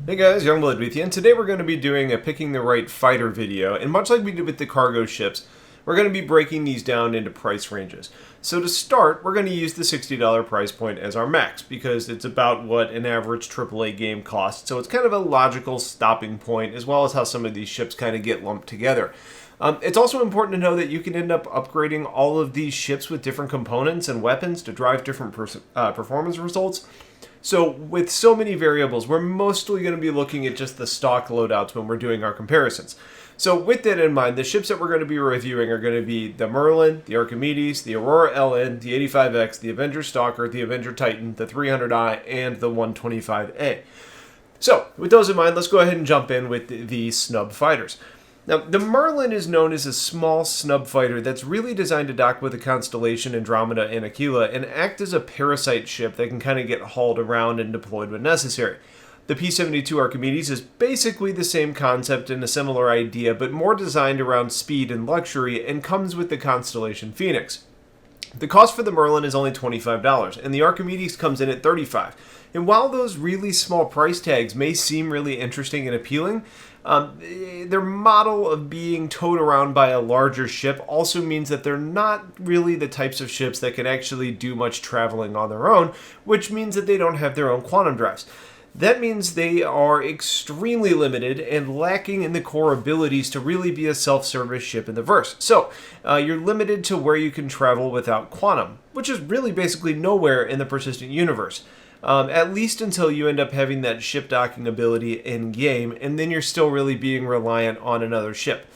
Hey guys, Youngblood with you, and today we're going to be doing a picking the right fighter video, and much like we did with the cargo ships, we're going to be breaking these down into price ranges. So to start, we're going to use the $60 price point as our max, because it's about what an average AAA game costs, so it's kind of a logical stopping point, as well as how some of these ships kind of get lumped together. It's also important to know that you can end up upgrading all of these ships with different components and weapons to drive different performance results. So with so many variables, we're mostly going to be looking at just the stock loadouts when we're doing our comparisons. So with that in mind, the ships that we're going to be reviewing are going to be the Merlin, the Archimedes, the Aurora LN, the 85X, the Avenger Stalker, the Avenger Titan, the 300i, and the 125A. So with those in mind, let's go ahead and jump in with the snub fighters. Now, the Merlin is known as a small snub fighter that's really designed to dock with the Constellation, Andromeda, and Aquila and act as a parasite ship that can kind of get hauled around and deployed when necessary. The P-72 Archimedes is basically the same concept and a similar idea, but more designed around speed and luxury, and comes with the Constellation Phoenix. The cost for the Merlin is only $25, and the Archimedes comes in at $35. And while those really small price tags may seem really interesting and appealing, their model of being towed around by a larger ship also means that they're not really the types of ships that can actually do much traveling on their own, which means that they don't have their own quantum drives. That means they are extremely limited and lacking in the core abilities to really be a self-service ship in the verse. So, you're limited to where you can travel without quantum, which is really basically nowhere in the persistent universe. At least until you end up having that ship docking ability in-game, and then you're still really being reliant on another ship.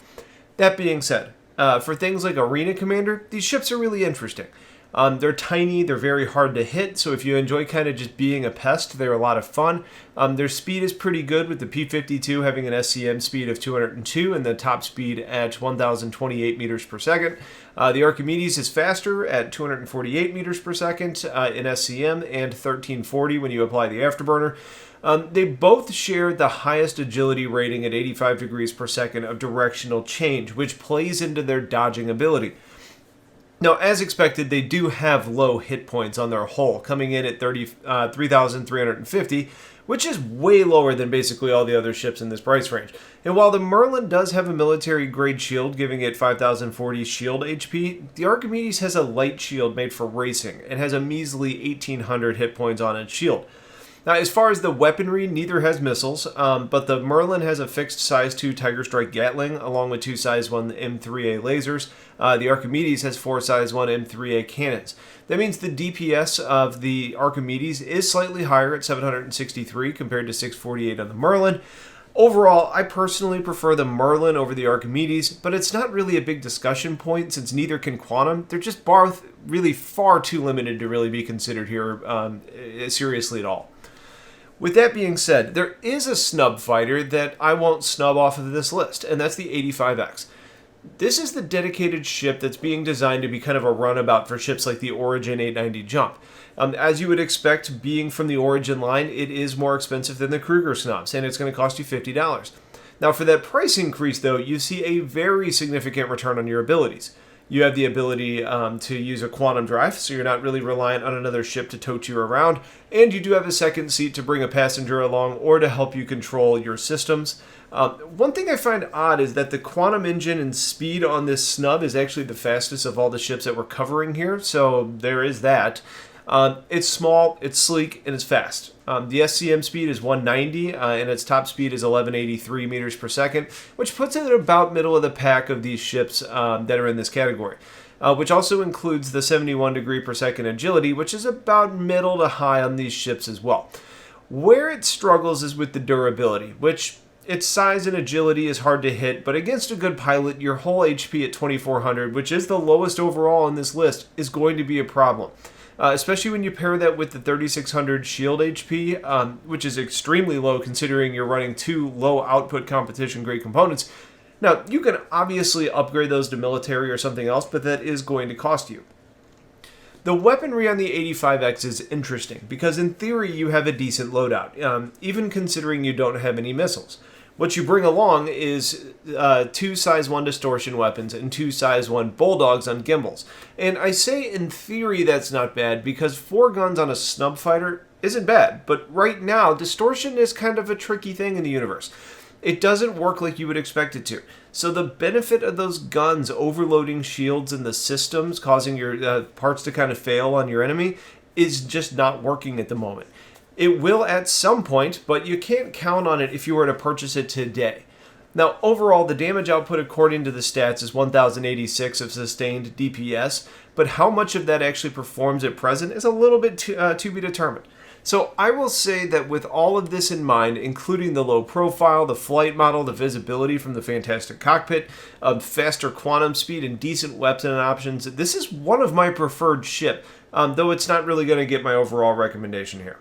That being said, for things like Arena Commander, these ships are really interesting. They're tiny, they're very hard to hit, so if you enjoy kind of just being a pest, they're a lot of fun. Their speed is pretty good, with the P-52 having an SCM speed of 202 and the top speed at 1,028 meters per second. The Archimedes is faster at 248 meters per second in SCM and 1340 when you apply the afterburner. They both share the highest agility rating at 85 degrees per second of directional change, which plays into their dodging ability. Now, as expected, they do have low hit points on their hull, coming in at 3,350, which is way lower than basically all the other ships in this price range. And while the Merlin does have a military-grade shield, giving it 5,040 shield HP, the Archimedes has a light shield made for racing and has a measly 1,800 hit points on its shield. Now, as far as the weaponry, neither has missiles, but the Merlin has a fixed size 2 Tiger Strike Gatling, along with 2 size 1 M3A lasers. The Archimedes has 4 size 1 M3A cannons. That means the DPS of the Archimedes is slightly higher at 763 compared to 648 on the Merlin. Overall, I personally prefer the Merlin over the Archimedes, but it's not really a big discussion point since neither can quantum. They're just both really far too limited to really be considered here seriously at all. With that being said, there is a snub fighter that I won't snub off of this list, and that's the 85X. This is the dedicated ship that's being designed to be kind of a runabout for ships like the Origin 890 Jump. As you would expect, being from the Origin line, it is more expensive than the Kruger snubs, and it's going to cost you $50. Now, for that price increase, though, you see a very significant return on your abilities. You have the ability to use a quantum drive, so you're not really reliant on another ship to tote you around, and you do have a second seat to bring a passenger along or to help you control your systems. One thing I find odd is that the quantum engine and speed on this snub is actually the fastest of all the ships that we're covering here, so there is that. It's small, it's sleek, and it's fast. The SCM speed is 190, and its top speed is 1183 meters per second, which puts it at about middle of the pack of these ships that are in this category, which also includes the 71 degree per second agility, which is about middle to high on these ships as well. Where it struggles is with the durability, which its size and agility is hard to hit, but against a good pilot, your whole HP at 2400, which is the lowest overall in this list, is going to be a problem. Especially when you pair that with the 3600 shield HP, which is extremely low considering you're running 2 low output competition grade components. Now, you can obviously upgrade those to military or something else, but that is going to cost you. The weaponry on the 85X is interesting because in theory you have a decent loadout, even considering you don't have any missiles. What you bring along is 2 size 1 distortion weapons and 2 size 1 bulldogs on gimbals. And I say in theory that's not bad because 4 guns on a snub fighter isn't bad, but right now, distortion is kind of a tricky thing in the universe. It doesn't work like you would expect it to. So the benefit of those guns overloading shields in the systems, causing your parts to kind of fail on your enemy, is just not working at the moment. It will at some point, but you can't count on it if you were to purchase it today. Now, overall, the damage output according to the stats is 1086 of sustained DPS, but how much of that actually performs at present is a little bit to be determined. So I will say that with all of this in mind, including the low profile, the flight model, the visibility from the fantastic cockpit, faster quantum speed, and decent weapon options, this is one of my preferred ship, though it's not really going to get my overall recommendation here.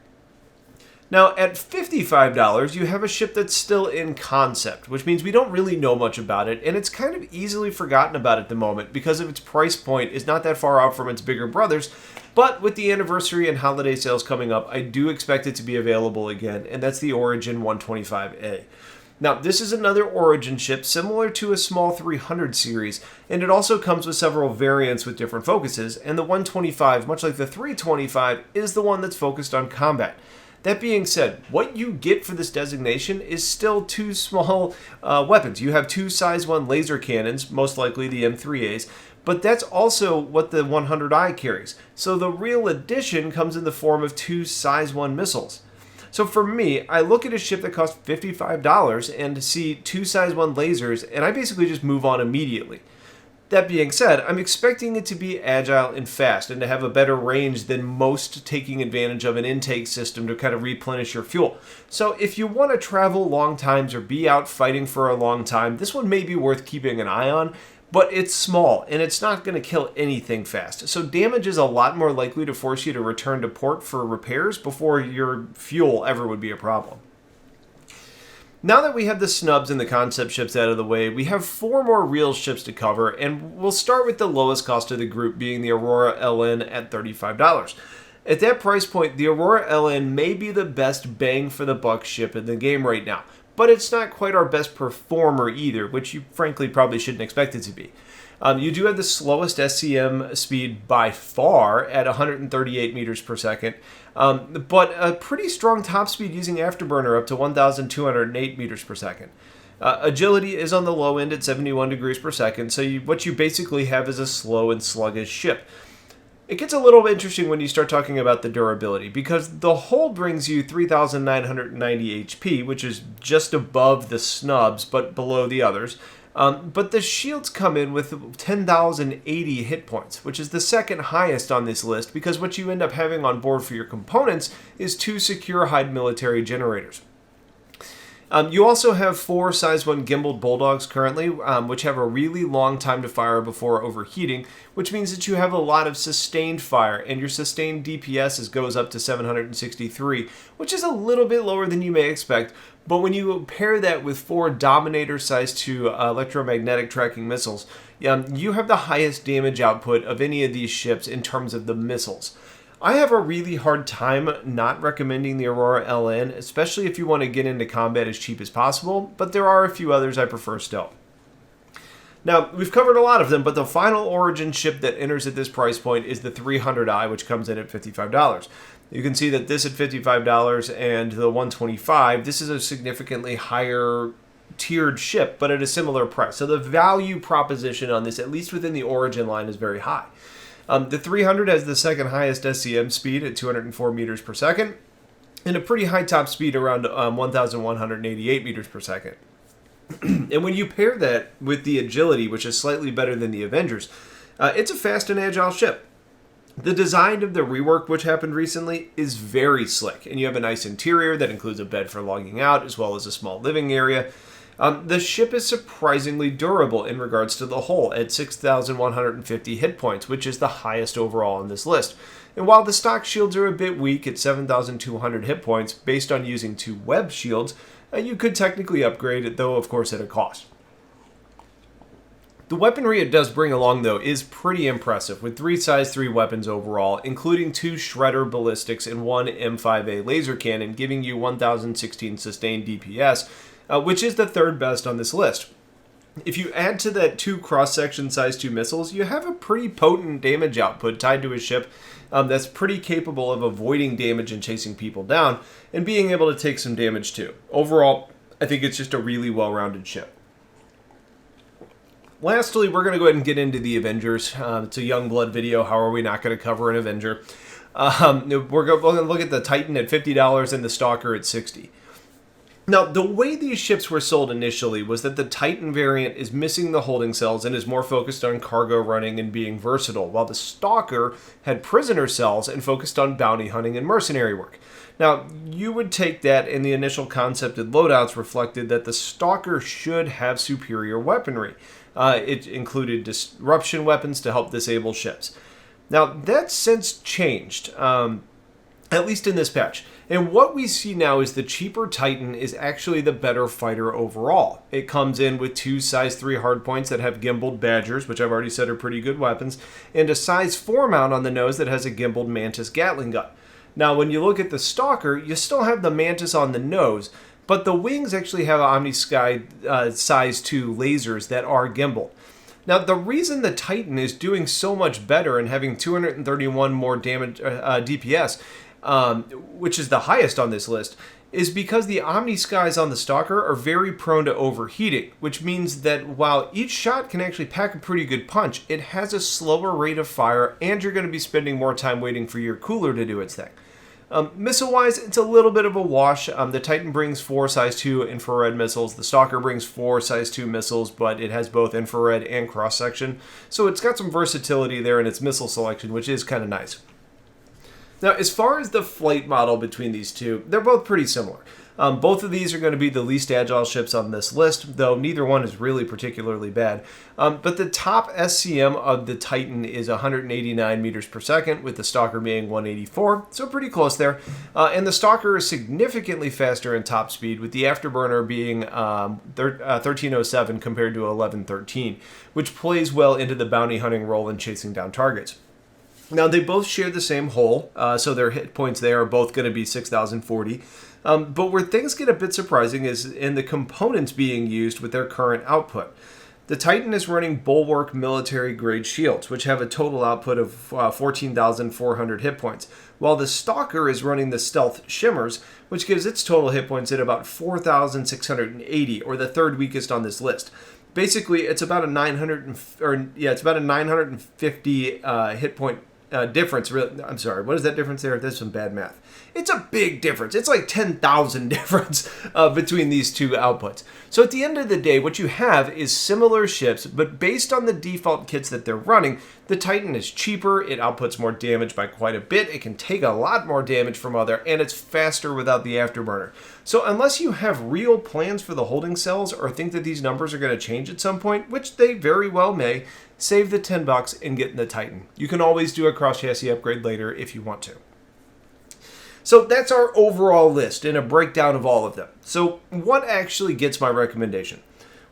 Now, at $55, you have a ship that's still in concept, which means we don't really know much about it, and it's kind of easily forgotten about at the moment because of its price point is not that far out from its bigger brothers, but with the anniversary and holiday sales coming up, I do expect it to be available again, and that's the Origin 125A. Now, this is another Origin ship similar to a small 300 series, and it also comes with several variants with different focuses, and the 125, much like the 325, is the one that's focused on combat. That being said, what you get for this designation is still two small weapons. You have two size 1 laser cannons, most likely the M3As, but that's also what the 100i carries. So the real addition comes in the form of two size 1 missiles. So for me, I look at a ship that costs $55 and see two size 1 lasers, and I basically just move on immediately. That being said, I'm expecting it to be agile and fast and to have a better range than most, taking advantage of an intake system to kind of replenish your fuel. So if you want to travel long times or be out fighting for a long time, this one may be worth keeping an eye on, but it's small and it's not going to kill anything fast. So damage is a lot more likely to force you to return to port for repairs before your fuel ever would be a problem. Now that we have the snubs and the concept ships out of the way, we have 4 more real ships to cover, and we'll start with the lowest cost of the group being the Aurora LN at $35. At that price point, the Aurora LN may be the best bang for the buck ship in the game right now, but it's not quite our best performer either, which you frankly probably shouldn't expect it to be. You do have the slowest SCM speed by far at 138 meters per second, but a pretty strong top speed using afterburner up to 1,208 meters per second. Agility is on the low end at 71 degrees per second, so what you basically have is a slow and sluggish ship. It gets a little bit interesting when you start talking about the durability, because the hull brings you 3,990 HP, which is just above the snubs, but below the others. But the shields come in with 10,080 hit points, which is the second highest on this list, because what you end up having on board for your components is 2 secure hide military generators. You also have 4 size 1 gimbaled bulldogs currently, which have a really long time to fire before overheating, which means that you have a lot of sustained fire, and your sustained DPS goes up to 763, which is a little bit lower than you may expect, but when you pair that with 4 Dominator size 2 electromagnetic tracking missiles, you have the highest damage output of any of these ships in terms of the missiles. I have a really hard time not recommending the Aurora LN, especially if you want to get into combat as cheap as possible, but there are a few others I prefer still. Now, we've covered a lot of them, but the final Origin ship that enters at this price point is the 300i, which comes in at $55. You can see that this at $55 and the 125, this is a significantly higher tiered ship, but at a similar price. So the value proposition on this, at least within the Origin line, is very high. The 300 has the second highest SCM speed at 204 meters per second, and a pretty high top speed around 1,188 meters per second. And when you pair that with the agility, which is slightly better than the Avengers, it's a fast and agile ship. The design of the rework, which happened recently, is very slick, and you have a nice interior that includes a bed for logging out, as well as a small living area. The ship is surprisingly durable in regards to the hull at 6,150 hit points, which is the highest overall on this list. And while the stock shields are a bit weak at 7,200 hit points based on using 2 web shields, you could technically upgrade it, though of course at a cost. The weaponry it does bring along, though, is pretty impressive, with 3 size 3 weapons overall, including 2 Shredder ballistics and 1 M5A laser cannon, giving you 1,016 sustained DPS, which is the 3rd best on this list. If you add to that 2 cross-section size 2 missiles, you have a pretty potent damage output tied to a ship that's pretty capable of avoiding damage and chasing people down, and being able to take some damage too. Overall, I think it's just a really well-rounded ship. Lastly, we're going to go ahead and get into the Avengers. It's a Youngblood video. How are we not going to cover an Avenger? We're going to look at the Titan at $50 and the Stalker at $60. Now, the way these ships were sold initially was that the Titan variant is missing the holding cells and is more focused on cargo running and being versatile, while the Stalker had prisoner cells and focused on bounty hunting and mercenary work. Now, you would take that, and the initial concept and loadouts reflected that the Stalker should have superior weaponry. It included disruption weapons to help disable ships. Now, that's since changed, at least in this patch. And what we see now is the cheaper Titan is actually the better fighter overall. It comes in with 2 size 3 hardpoints that have gimbaled Badgers, which I've already said are pretty good weapons, and a size 4 mount on the nose that has a gimbaled Mantis Gatling gun. Now, when you look at the Stalker, you still have the Mantis on the nose, but the wings actually have Omni-Sky size 2 lasers that are gimbaled. Now, the reason the Titan is doing so much better and having 231 more damage DPS, which is the highest on this list, is because the Omni-Skies on the Stalker are very prone to overheating, which means that while each shot can actually pack a pretty good punch, it has a slower rate of fire, and you're going to be spending more time waiting for your cooler to do its thing. Missile-wise, it's a little bit of a wash. The Titan brings 4 size 2 infrared missiles. The Stalker brings 4 size 2 missiles, but it has both infrared and cross-section. So it's got some versatility there in its missile selection, which is kind of nice. Now, as far as the flight model between these two, they're both pretty similar. Both of these are going to be the least agile ships on this list, though neither one is really particularly bad. But the top SCM of the Titan is 189 meters per second, with the Stalker being 184, so pretty close there. And the Stalker is significantly faster in top speed, with the afterburner being 1307 compared to 1113, which plays well into the bounty hunting role and chasing down targets. Now, they both share the same hull, so their hit points there are both going to be 6,040. But where things get a bit surprising is in the components being used with their current output. The Titan is running Bulwark military-grade shields, which have a total output of 14,400 hit points, while the Stalker is running the Stealth Shimmers, which gives its total hit points at about 4,680, or the third weakest on this list. Basically, it's about a 950 hit point difference. I'm sorry, what is that difference there? That's some bad math. It's a big difference. It's like 10,000 difference between these two outputs. So at the end of the day, what you have is similar ships, but based on the default kits that they're running, the Titan is cheaper, it outputs more damage by quite a bit, it can take a lot more damage from other, and it's faster without the afterburner. So unless you have real plans for the holding cells or think that these numbers are going to change at some point, which they very well may, save the $10 and get in the Titan. You can always do a cross-chassis upgrade later if you want to. So that's our overall list and a breakdown of all of them. So what actually gets my recommendation?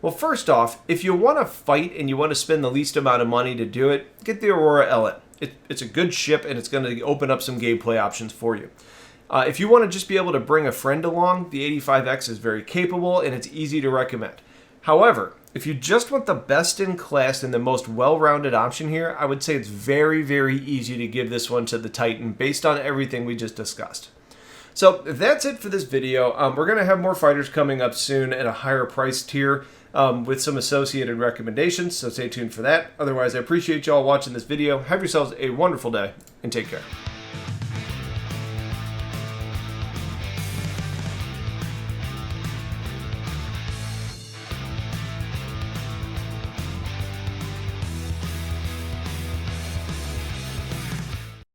Well, first off, if you want to fight and you want to spend the least amount of money to do it, get the Aurora Ellet. It's a good ship and it's going to open up some gameplay options for you. If you want to just be able to bring a friend along, the 85X is very capable and it's easy to recommend. However, if you just want the best in class and the most well-rounded option here, I would say it's very, very easy to give this one to the Titan based on everything we just discussed. So that's it for this video. We're going to have more fighters coming up soon at a higher price tier with some associated recommendations, so stay tuned for that. Otherwise, I appreciate you all watching this video. Have yourselves a wonderful day, and take care.